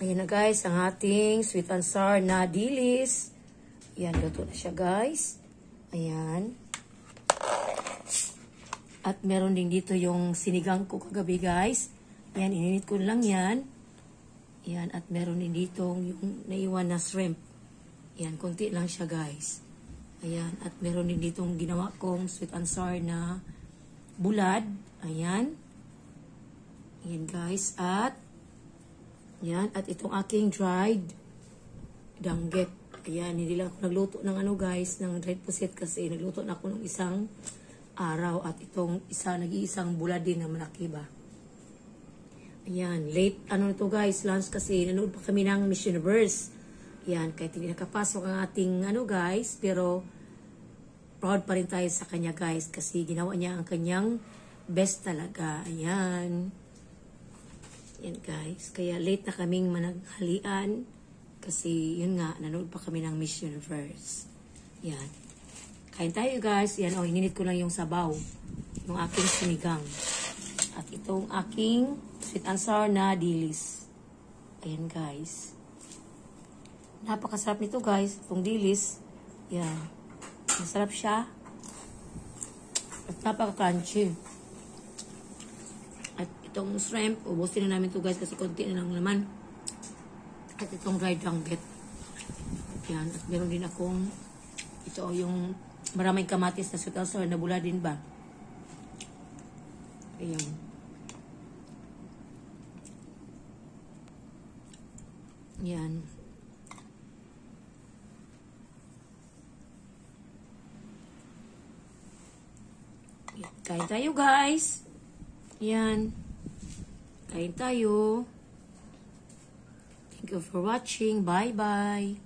Ayan na guys, ang ating sweet and sour na dilis. Ayan, luto na siya guys. Ayan. At meron din dito yung sinigang ko kagabi guys. Ayan, ininit ko lang yan. Ayan, at meron din dito yung naiwan na shrimp. Ayan, konti lang siya guys. Ayan, at meron din dito ginawa kong sweet and sour na bulad. Ayan. Ayan guys, at yan, at itong aking dried danggit. Ayan, hindi lang ako nagluto ng ano guys, ng dried pusit kasi nagluto na ako ng isang araw. At itong nag-iisang bulad din na malaki ba. Ayan, late, ano nito guys, lunch kasi nanood pa kami ng Miss Universe. Ayan, kahit hindi nakapasok ang ating ano guys, pero proud pa rin tayo sa kanya guys kasi ginawa niya ang kanyang best talaga. Ayan. Yan guys, kaya late na kaming managhalian kasi yun nga, nanood pa kami ng Miss Universe. Yan. Kain tayo guys. Yan, hininit ko lang yung sabaw. Yung aking sinigang. At itong aking sweet and sour na dilis. Ayan guys. Napakasarap nito guys, itong dilis. Yan. Masarap siya. At napaka-crunchy. At itong shrimp, ubusin na namin ito guys kasi konti na lang naman. At itong dried danggit. Yan. At meron din akong, ito yung maraming kamatis na sweet and sour na bula din ba. Ayan. Yan. Kain tayo guys. Yan. Kain tayo. Thank you for watching. Bye-bye.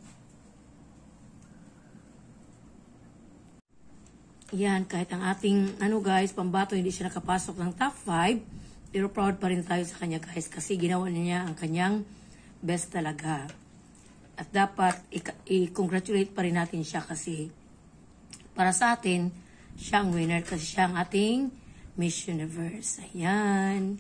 Yan, kahit ang ating, ano guys, pambato, hindi siya nakapasok ng top 5, pero proud pa rin tayo sa kanya guys, kasi ginawa niya ang kanyang best talaga. At dapat, i-congratulate pa rin natin siya kasi, para sa atin, siya ang winner kasi siya ang ating Miss Universe. Ayan.